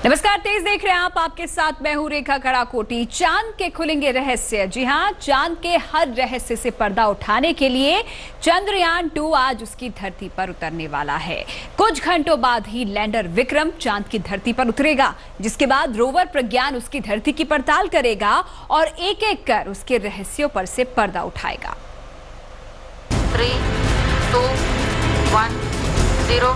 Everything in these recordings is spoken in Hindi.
नमस्कार, तेज देख रहे हैं आप। आपके साथ मैं हूं रेखा कड़ाकोटी। चांद के खुलेंगे रहस्य। जी हां, चांद के हर रहस्य से पर्दा उठाने के लिए चंद्रयान 2 आज उसकी धरती पर उतरने वाला है। कुछ घंटों बाद ही लैंडर विक्रम चांद की धरती पर उतरेगा, जिसके बाद रोवर प्रज्ञान उसकी धरती की पड़ताल करेगा और एक एक कर उसके रहस्यों पर से पर्दा उठाएगा। 3, 2, 1, 0।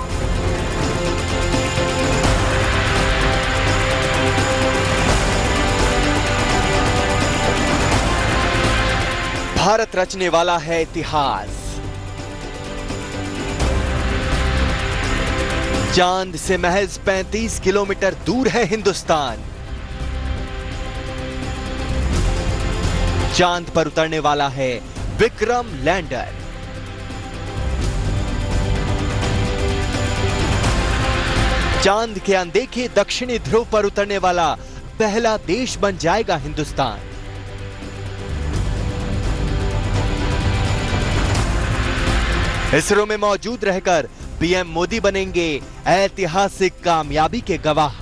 भारत रचने वाला है इतिहास। चांद से महज 35 किलोमीटर दूर है हिंदुस्तान। चांद पर उतरने वाला है विक्रम लैंडर। चांद के अनदेखे दक्षिणी ध्रुव पर उतरने वाला पहला देश बन जाएगा हिंदुस्तान। इसरो में मौजूद रहकर पीएम मोदी बनेंगे ऐतिहासिक कामयाबी के गवाह।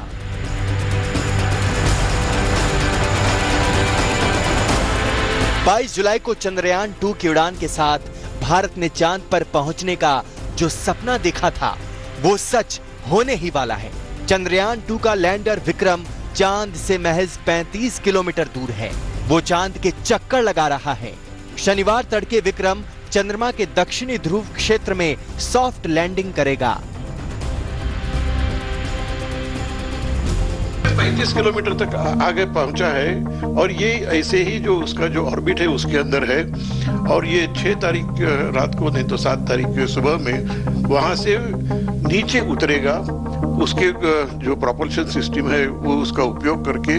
बाईस जुलाई को चंद्रयान 2 की उड़ान के साथ भारत ने चांद पर पहुंचने का जो सपना देखा था वो सच होने ही वाला है। चंद्रयान 2 का लैंडर विक्रम चांद से महज 35 किलोमीटर दूर है। वो चांद के चक्कर लगा रहा है। शनिवार तड़के विक्रम चंद्रमा के दक्षिणी ध्रुव क्षेत्र में सॉफ्ट लैंडिंग करेगा। 35 किलोमीटर तक आगे पहुंचा है और ये ऐसे ही जो उसका जो ऑर्बिट है उसके अंदर है और ये 6 तारीख रात को नहीं तो 7 तारीख सुबह में वहां से नीचे उतरेगा। उसके जो प्रोपल्शन सिस्टम है वो उसका उपयोग करके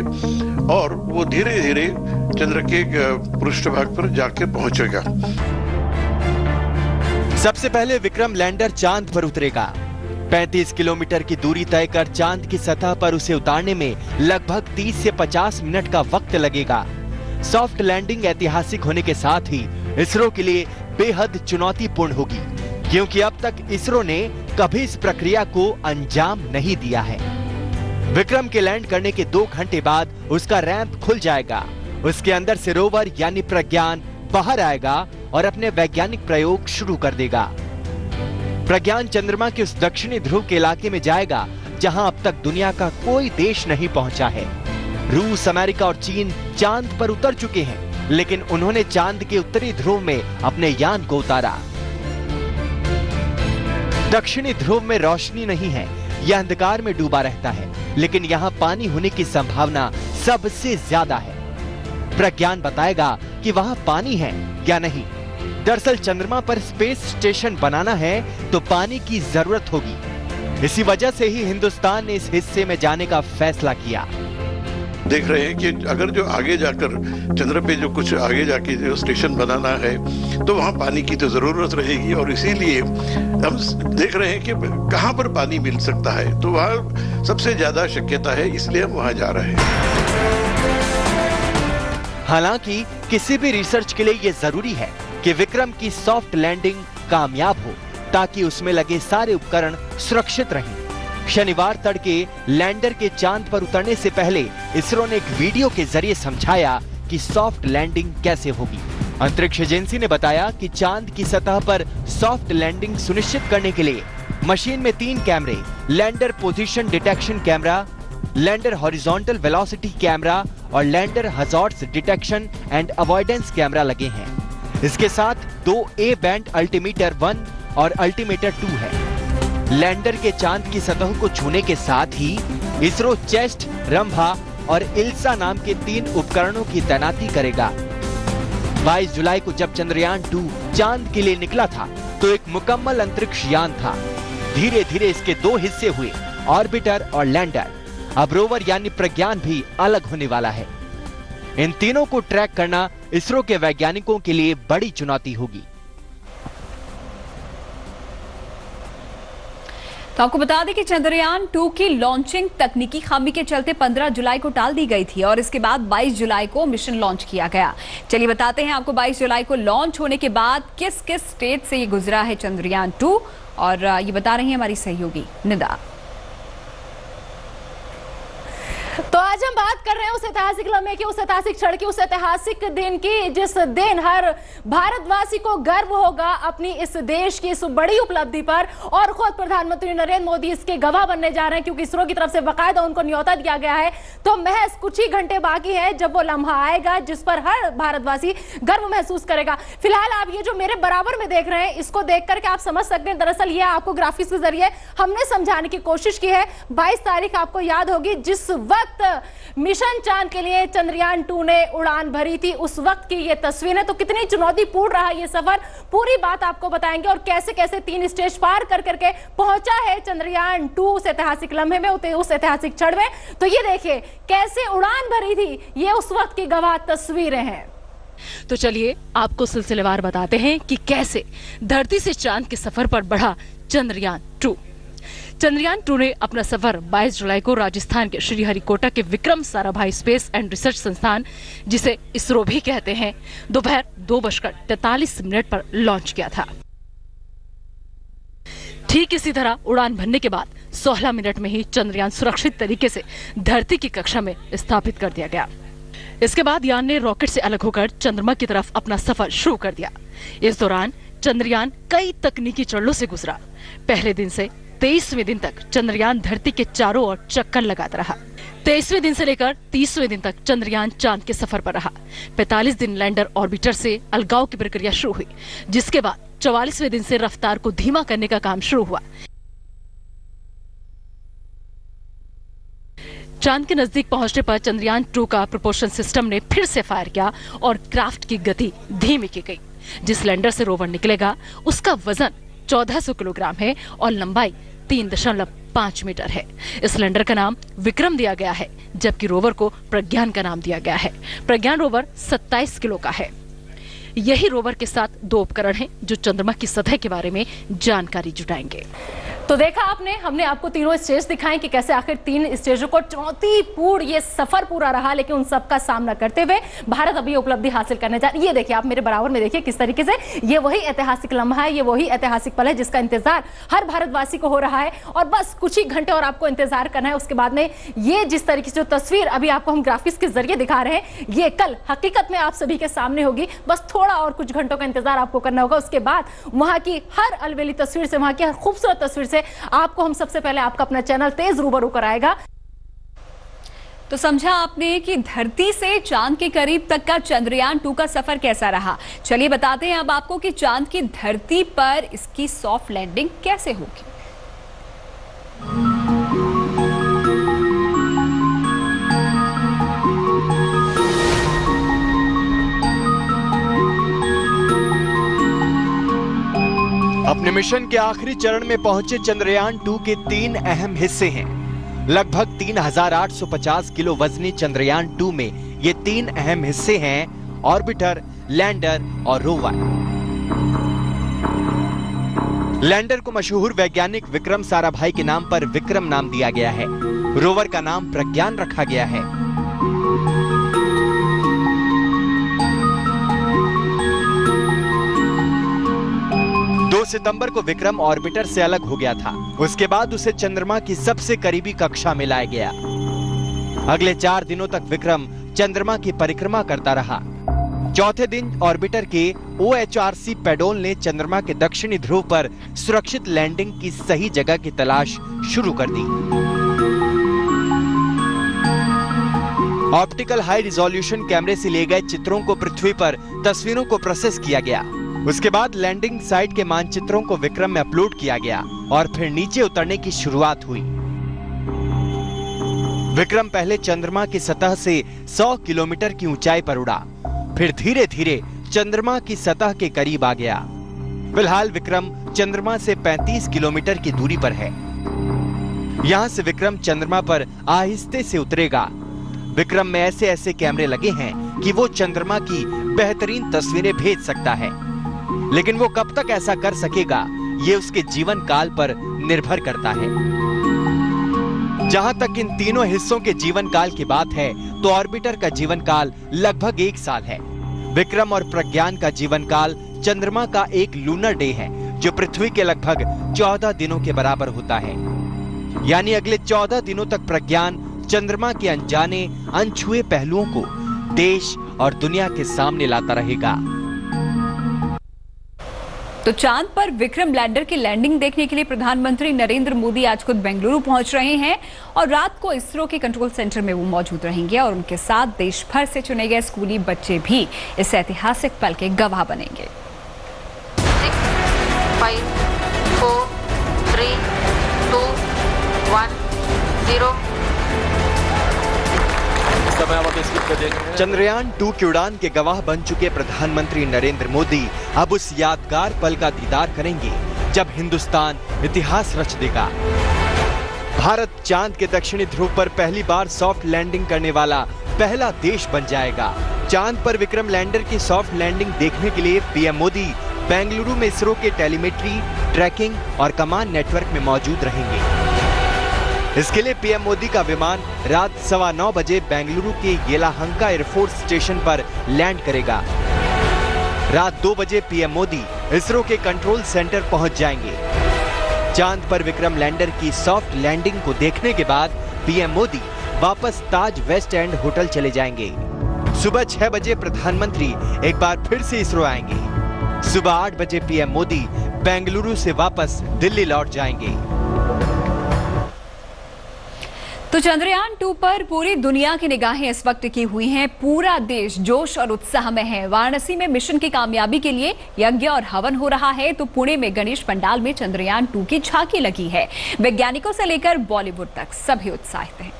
और वो धीरे धीरे चंद्र के पृष्ठभाग पर जाके पहुंचेगा। सबसे पहले विक्रम लैंडर चांद पर उतरेगा। 35 किलोमीटर की दूरी तय कर चांद की सतह पर उसे उतारने में लगभग 30 से 50 मिनट का वक्त लगेगा। सॉफ्ट लैंडिंग ऐतिहासिक होने के साथ ही इसरो के लिए बेहद चुनौतीपूर्ण होगी, क्योंकि अब तक इसरो ने कभी इस प्रक्रिया को अंजाम नहीं दिया है। विक्रम के लैंड करने के 2 घंटे बाद उसका रैंप खुल जाएगा। उसके अंदर से रोवर यानी प्रज्ञान बाहर आएगा और अपने वैज्ञानिक प्रयोग शुरू कर देगा। प्रज्ञान चंद्रमा के उस दक्षिणी ध्रुव के इलाके में जाएगा जहां अब तक दुनिया का कोई देश नहीं पहुंचा है। रूस, अमेरिका और चीन चांद पर उतर चुके हैं, लेकिन उन्होंने चांद के उत्तरी ध्रुव में अपने यान को उतारा। दक्षिणी ध्रुव में रोशनी नहीं है, यह अंधकार में डूबा रहता है, लेकिन यहाँ पानी होने की संभावना सबसे ज्यादा है। प्रज्ञान बताएगा कि वहां पानी है या नहीं। दरअसल चंद्रमा पर स्पेस स्टेशन बनाना है तो पानी की जरूरत होगी। इसी वजह से ही हिंदुस्तान ने इस हिस्से में जाने का फैसला किया। देख रहे हैं कि अगर जो आगे जाकर चंद्र पे जो कुछ आगे जाके जो स्टेशन बनाना है तो वहाँ पानी की तो जरूरत रहेगी और इसीलिए हम देख रहे हैं कि कहाँ पर पानी मिल सकता है, तो वहाँ सबसे ज्यादा शक्यता है, इसलिए हम वहाँ जा रहे हैं। हालांकि किसी भी रिसर्च के लिए यह जरूरी है कि विक्रम की सॉफ्ट लैंडिंग कामयाब हो, ताकि उसमें लगे सारे उपकरण सुरक्षित रहें। शनिवार तड़के लैंडर के चांद पर उतरने से पहले इसरो ने एक वीडियो के जरिए समझाया कि सॉफ्ट लैंडिंग कैसे होगी। अंतरिक्ष एजेंसी ने बताया कि चांद की सतह पर सॉफ्ट लैंडिंग सुनिश्चित करने के लिए मशीन में 3 कैमरे, lander position detection camera, lander horizontal velocity camera और lander hazards detection and avoidance camera लगे हैं। इसके साथ 2 ए बैंड अल्टीमीटर 1 और अल्टीमीटर 2 है। लैंडर के चांद की सतह को छूने के साथ ही इसरो चेस्ट, रंभा और इल्सा नाम के 3 उपकरणों की तैनाती करेगा। 22 जुलाई को जब चंद्रयान 2 चांद के लिए निकला था तो एक मुकम्मल अंतरिक्ष यान था। धीरे धीरे इसके 2 हिस्से हुए, ऑर्बिटर और लैंडर। अब रोवर यानी प्रज्ञान भी अलग होने वाला है। इन तीनों को ट्रैक करना इसरो के वैज्ञानिकों के लिए बड़ी चुनौती होगी। तो आपको बता दें कि चंद्रयान 2 की लॉन्चिंग तकनीकी खामी के चलते 15 जुलाई को टाल दी गई थी और इसके बाद 22 जुलाई को मिशन लॉन्च किया गया। चलिए बताते हैं आपको 22 जुलाई को लॉन्च होने के बाद किस किस स्टेट से ये गुजरा है चंद्रयान 2, और ये बता रही है हमारी सहयोगी निदा। तो आज हम बात कर रहे हैं उस ऐतिहासिक लम्हे की, उस ऐतिहासिक क्षण की, उस ऐतिहासिक दिन की जिस दिन हर भारतवासी को गर्व होगा अपनी इस देश की इस बड़ी उपलब्धि पर। और खुद प्रधानमंत्री नरेंद्र मोदी इसके गवाह बनने जा रहे हैं, क्योंकि इसरो की तरफ से बाकायदा उनको न्योता दिया गया है। तो महज कुछ ही घंटे बाकी है जब वो लम्हा आएगा जिस पर हर भारतवासी गर्व महसूस करेगा। फिलहाल आप ये जो मेरे बराबर में देख रहे हैं, इसको देख करके आप समझ सकते हैं, दरअसल ये आपको ग्राफिक्स के जरिए हमने समझाने की कोशिश की है। 22 तारीख आपको याद होगी जिस वक्त मिशन चांद के लिए चंद्रयान 2 ने उड़ान भरी थी, उस वक्त की ये तस्वीर है। तो कितनी चुनौतीपूर्ण रहा ये सफर, पूरी बात आपको बताएंगे। और कैसे कैसे 3 स्टेज पार कर करके पहुंचा है चंद्रयान 2 उस ऐतिहासिक लम्हे में, उस ऐतिहासिक क्षण में। तो ये देखिए कैसे उड़ान भरी थी, ये उस वक्त की गवाह तस्वीरें हैं। तो चलिए आपको सिलसिलेवार बताते हैं कि कैसे धरती से चांद के सफर पर बढ़ा चंद्रयान 2। चंद्रयान 2 ने अपना सफर 22 जुलाई को राजस्थान के श्रीहरिकोटा के Vikram Sarabhai space and research संस्थान, जिसे इसरो भी कहते हैं, दोपहर 2:43 पर लॉन्च किया था। ठीक इसी तरह उड़ान भरने के बाद 16 मिनट में ही चंद्रयान सुरक्षित तरीके से धरती की कक्षा में स्थापित कर दिया गया। इसके बाद यान ने रॉकेट से अलग होकर चंद्रमा की तरफ अपना सफर शुरू कर दिया। इस दौरान चंद्रयान कई तकनीकी चरणों से गुजरा। पहले दिन से 23वें दिन तक चंद्रयान धरती के चारों ओर चक्कर लगाता रहा। 23वें दिन से लेकर 30वें दिन तक चंद्रयान चांद के सफर पर रहा। 45 दिन लैंडर ऑर्बिटर से अलगाव की प्रक्रिया शुरू हुई, जिसके बाद 44वें दिन से रफ्तार को धीमा करने का काम शुरू हुआ। चांद के नजदीक पहुंचने पर चंद्रयान 2 का प्रोपल्शन सिस्टम ने फिर से फायर किया और क्राफ्ट की गति धीमी की गई। जिस लैंडर से रोवर निकलेगा उसका वजन 1400 किलोग्राम है और लंबाई 3.5 मीटर है। इस लैंडर का नाम विक्रम दिया गया है, जबकि रोवर को प्रज्ञान का नाम दिया गया है। प्रज्ञान रोवर 27 किलो का है। यही रोवर के साथ 2 उपकरण हैं जो चंद्रमा की सतह के बारे में जानकारी जुटाएंगे। तो देखा आपने, हमने आपको तीनों स्टेज दिखाएं कि कैसे आखिर 3 स्टेजों को चुनौतीपूर्ण ये सफर पूरा रहा, लेकिन उन सब का सामना करते हुए भारत अभी उपलब्धि हासिल करने जा रहा है। ये देखिए आप मेरे बराबर में देखिए किस तरीके से ये वही ऐतिहासिक लम्हा है, ये वही ऐतिहासिक पल है जिसका इंतजार हर भारतवासी को हो रहा है। और बस कुछ ही घंटे और आपको इंतजार करना है। उसके बाद में ये जिस तरीके से जो तस्वीर अभी आपको हम ग्राफिक्स के जरिए दिखा रहे हैं, ये कल हकीकत में आप सभी के सामने होगी। बस थोड़ा और कुछ घंटों का इंतजार आपको करना होगा। उसके बाद वहां की हर अलबेली तस्वीर से, वहां की हर खूबसूरत तस्वीर से आपको हम सबसे पहले आपका अपना चैनल तेज रूबरू कराएगा। तो समझा आपने कि धरती से चांद के करीब तक का चंद्रयान 2 का सफर कैसा रहा। चलिए बताते हैं अब आपको कि चांद की धरती पर इसकी सॉफ्ट लैंडिंग कैसे होगी। अपने मिशन के आखिरी चरण में पहुंचे चंद्रयान 2 के 3 अहम हिस्से हैं। लगभग 3850 किलो वजनी चंद्रयान 2 में ये 3 अहम हिस्से हैं: ऑर्बिटर, लैंडर और रोवर। लैंडर को मशहूर वैज्ञानिक विक्रम साराभाई के नाम पर विक्रम नाम दिया गया है। रोवर का नाम प्रज्ञान रखा गया है। 2 सितंबर को विक्रम ऑर्बिटर से अलग हो गया था। उसके बाद उसे चंद्रमा की सबसे करीबी कक्षा में लाया गया। अगले 4 दिनों तक विक्रम चंद्रमा की परिक्रमा करता रहा। चौथे दिन ऑर्बिटर के OHRC पेडोल ने चंद्रमा के दक्षिणी ध्रुव पर सुरक्षित लैंडिंग की सही जगह की तलाश शुरू कर दी। ऑप्टिकल हाई रिजोल्यूशन कैमरे से लिए गए चित्रों को पृथ्वी पर तस्वीरों को प्रोसेस किया गया। उसके बाद लैंडिंग साइट के मानचित्रों को विक्रम में अपलोड किया गया और फिर नीचे उतरने की शुरुआत हुई। विक्रम पहले चंद्रमा की सतह से 100 किलोमीटर की ऊंचाई पर उड़ा, फिर धीरे धीरे चंद्रमा की सतह के करीब आ गया। फिलहाल विक्रम चंद्रमा से 35 किलोमीटर की दूरी पर है। यहां से विक्रम चंद्रमा पर आहिस्ते से उतरेगा। विक्रम में ऐसे ऐसे कैमरे लगे हैं कि वो चंद्रमा की बेहतरीन तस्वीरें भेज सकता है, लेकिन वो कब तक ऐसा कर सकेगा ये उसके जीवन काल पर निर्भर करता है। जहां तक इन तीनों हिस्सों के जीवन काल की बात है तो ऑर्बिटर का जीवन काल लगभग 1 साल है। विक्रम और प्रज्ञान का जीवन काल चंद्रमा का एक लूनर डे है, जो पृथ्वी के लगभग 14 दिनों के बराबर होता है। यानी अगले 14 दिनों तक प्रज्ञान चंद्रमा के अनजाने अनछुए पहलुओं को देश और दुनिया के सामने लाता रहेगा। तो चांद पर विक्रम लैंडर की लैंडिंग देखने के लिए प्रधानमंत्री नरेंद्र मोदी आज खुद बेंगलुरु पहुंच रहे हैं और रात को इसरो के कंट्रोल सेंटर में वो मौजूद रहेंगे और उनके साथ देश भर से चुने गए स्कूली बच्चे भी इस ऐतिहासिक पल के गवाह बनेंगे। 6, 5, 4, 3, 2, 1, 0। चंद्रयान 2 की उड़ान के गवाह बन चुके प्रधानमंत्री नरेंद्र मोदी अब उस यादगार पल का दीदार करेंगे जब हिंदुस्तान इतिहास रच देगा। भारत चांद के दक्षिणी ध्रुव पर पहली बार सॉफ्ट लैंडिंग करने वाला पहला देश बन जाएगा। चांद पर विक्रम लैंडर की सॉफ्ट लैंडिंग देखने के लिए पीएम मोदी बेंगलुरु में इसरो के टेलीमेट्री, ट्रैकिंग और कमांड नेटवर्क में मौजूद रहेंगे। इसके लिए पीएम मोदी का विमान रात 9:15 बजे बेंगलुरु के येलाहंका एयरफोर्स स्टेशन पर लैंड करेगा। रात 2 बजे पीएम मोदी इसरो के कंट्रोल सेंटर पहुंच जाएंगे। चांद पर विक्रम लैंडर की सॉफ्ट लैंडिंग को देखने के बाद पीएम मोदी वापस ताज वेस्ट एंड होटल चले जाएंगे। सुबह 6 बजे प्रधानमंत्री एक बार फिर से इसरो आएंगे। सुबह 8 बजे पीएम मोदी बेंगलुरु से वापस दिल्ली लौट जाएंगे। तो चंद्रयान 2 पर पूरी दुनिया की निगाहें इस वक्त टिकी हुई हैं। पूरा देश जोश और उत्साह में है। वाराणसी में मिशन की कामयाबी के लिए यज्ञ और हवन हो रहा है, तो पुणे में गणेश पंडाल में चंद्रयान 2 की झांकी लगी है। वैज्ञानिकों से लेकर बॉलीवुड तक सभी उत्साहित हैं।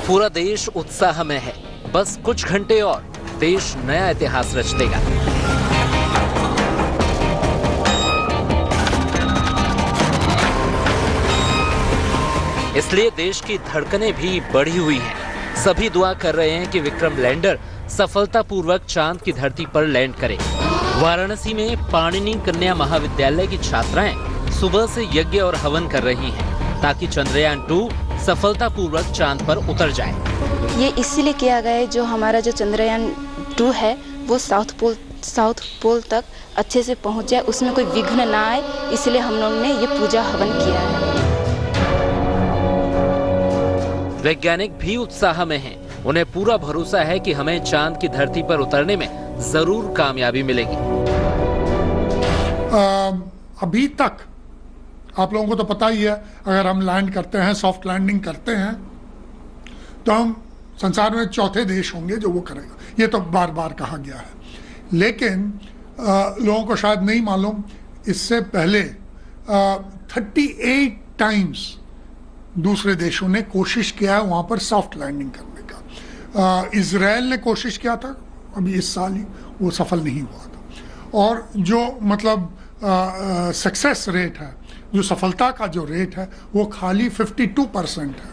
पूरा देश उत्साह में है। बस कुछ घंटे और देश नया इतिहास रच देगा। इसलिए देश की धड़कनें भी बढ़ी हुई हैं। सभी दुआ कर रहे हैं कि विक्रम लैंडर सफलतापूर्वक चांद की धरती पर लैंड करे। वाराणसी में पाणिनि कन्या महाविद्यालय की छात्राएं सुबह से यज्ञ और हवन कर रही हैं ताकि चंद्रयान 2 सफलतापूर्वक चांद पर उतर जाए। ये इसीलिए किया गया है, जो हमारा जो चंद्रयान 2 है वो साउथ पोल तक अच्छे से पहुंच जाए, उसमें कोई विघ्न ना आए, इसलिए हम लोगों ने ये पूजा हवन किया है। वैज्ञानिक भी उत्साह में हैं। उन्हें पूरा भरोसा है कि हमें चांद की धरती पर उतरने में जरूर कामयाबी मिलेगी। अभी तक आप लोगों को तो पता ही है, अगर हम लैंड करते हैं, सॉफ्ट लैंडिंग करते हैं, तो हम संसार में चौथे देश होंगे जो वो करेगा। ये तो बार बार कहा गया है, लेकिन लोगों को शायद नहीं मालूम, इससे पहले 38 टाइम्स दूसरे देशों ने कोशिश किया है वहाँ पर सॉफ्ट लैंडिंग करने का। इजराइल ने कोशिश किया था अभी इस साल ही, वो सफल नहीं हुआ था। और जो मतलब सक्सेस रेट है, जो सफलता का जो रेट है, वो खाली 52% है।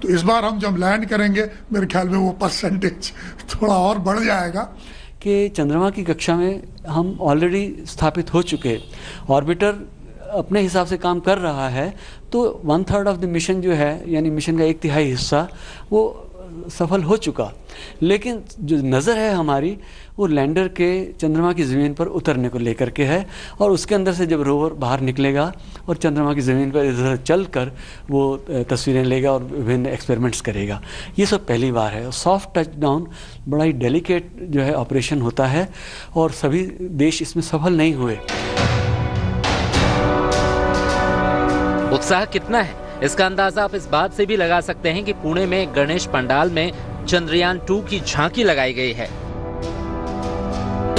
तो इस बार हम जब लैंड करेंगे, मेरे ख्याल में वो परसेंटेज थोड़ा और बढ़ जाएगा। कि चंद्रमा की कक्षा में हम ऑलरेडी स्थापित हो चुके, ऑर्बिटर अपने हिसाब से काम कर रहा है, तो 1/3 ऑफ द मिशन जो है, यानी मिशन का 1/3 हिस्सा वो सफल हो चुका। लेकिन जो नज़र है हमारी, वो लैंडर के चंद्रमा की ज़मीन पर उतरने को लेकर के है, और उसके अंदर से जब रोवर बाहर निकलेगा और चंद्रमा की ज़मीन पर इधर चल कर वो तस्वीरें लेगा और विभिन्न एक्सपेरिमेंट्स करेगा। ये सब पहली बार है। सॉफ्ट टच डाउन बड़ा ही डेलिकेट जो है ऑपरेशन होता है, और सभी देश इसमें सफल नहीं हुए। उत्साह कितना है, इसका अंदाजा आप इस बात से भी लगा सकते हैं कि पुणे में गणेश पंडाल में चंद्रयान 2 की झांकी लगाई गई है।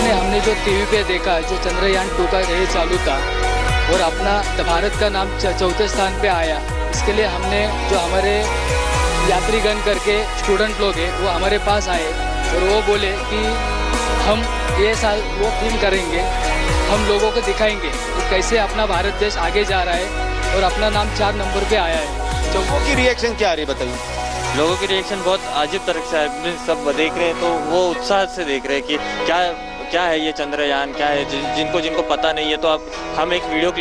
हमने जो टीवी पे देखा, जो चंद्रयान 2 का रेस चालू था और अपना भारत का नाम चौथे स्थान पे आया, इसके लिए हमने जो हमारे यात्रीगण करके स्टूडेंट लोग हैं, वो हमारे पास आए और वो बोले कि हम ये साल वो फिल्म करेंगे, हम लोगों को दिखाएंगे कि कैसे अपना भारत देश आगे जा रहा है और अपना नाम 4 नंबर पे आया है। लोगों की रिएक्शन क्या आ रही है बताइए? लोगों की रिएक्शन बहुत अजीब तरह से है। सब देख रहे हैं तो वो उत्साह से देख रहे हैं कि क्या है ये चंद्रयान, क्या है। जिनको पता नहीं है, तो अब हम एक ऑडियो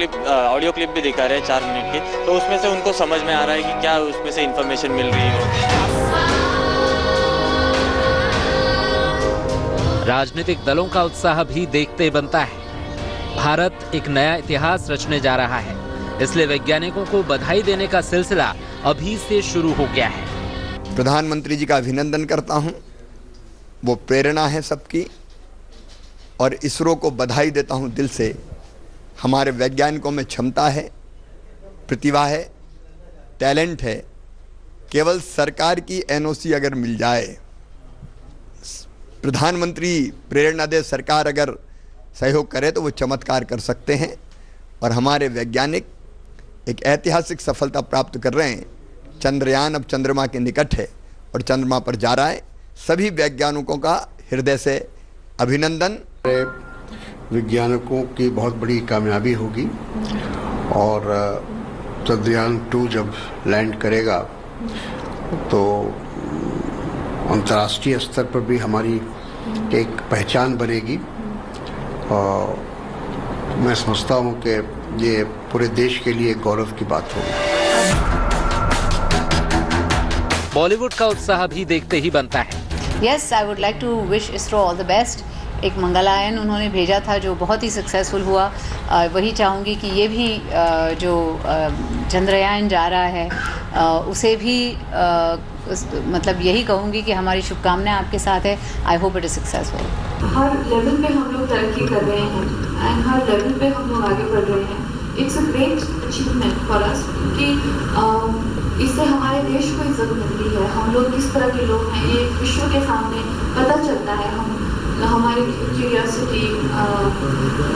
क्लिप भी दिखा रहे हैं 4 मिनट की, तो उसमें से उनको समझ में आ रहा है कि क्या उसमें से इंफॉर्मेशन मिल रही है। राजनीतिक दलों का उत्साह भी देखते बनता है। भारत एक नया इतिहास रचने जा रहा है, इसलिए वैज्ञानिकों को बधाई देने का सिलसिला अभी से शुरू हो गया है। प्रधानमंत्री जी का अभिनंदन करता हूं, वो प्रेरणा है सबकी, और इसरो को बधाई देता हूं दिल से। हमारे वैज्ञानिकों में क्षमता है, प्रतिभा है, टैलेंट है। केवल सरकार की एनओसी अगर मिल जाए, प्रधानमंत्री प्रेरणा दे, सरकार अगर सहयोग करे तो वो चमत्कार कर सकते हैं। और हमारे वैज्ञानिक एक ऐतिहासिक सफलता प्राप्त कर रहे हैं। चंद्रयान अब चंद्रमा के निकट है और चंद्रमा पर जा रहा है। सभी वैज्ञानिकों का हृदय से अभिनंदन। वैज्ञानिकों की बहुत बड़ी कामयाबी होगी और चंद्रयान 2 जब लैंड करेगा तो अंतर्राष्ट्रीय स्तर पर भी हमारी एक पहचान बनेगी। और मैं समझता हूँ कि ये पूरे देश के लिए गौरव की बात होगी। बॉलीवुड का उत्साह भी देखते ही बनता है। Yes, I would like to wish ISRO all the best. एक मंगलायन उन्होंने भेजा था जो बहुत ही सक्सेसफुल हुआ। वही चाहूँगी कि ये भी जो चंद्रयान जा रहा है उसे भी मतलब यही कहूँगी कि हमारी शुभकामनाएं आपके साथ है। I hope it is successful. Her level पे हम लोग तरक्की कर रहे हैं एंड हर लेवल पे हम लोग आगे बढ़ रहे हैं। It's a great achievement for us कि इससे हमारे देश को इज्जत मिलती है। हम लोग किस तरह के लोग हैं ये विश्व के सामने पता चलता है। हम हमारी क्यूरियोसिटी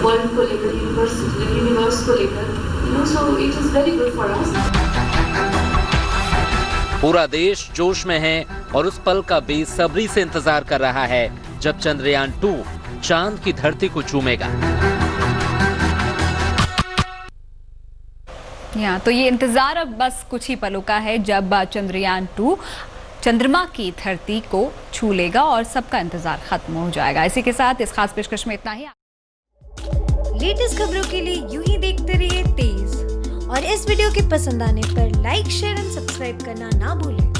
वर्ल्ड को लेकर, यूनिवर्स को लेकर, so it is very good for us. पूरा देश जोश में है और उस पल का बेसब्री से इंतजार कर रहा है जब चंद्रयान 2 चांद की धरती को चूमेगा। तो ये इंतजार अब बस कुछ ही पलों का है जब चंद्रयान 2 चंद्रमा की धरती को छू लेगा और सबका इंतजार खत्म हो जाएगा। इसी के साथ इस खास पेशकश में इतना ही। लेटेस्ट खबरों के लिए यूं ही देखते रहिए तेज, और इस वीडियो के पसंद आने पर लाइक, शेयर एंड सब्सक्राइब करना ना भूलें।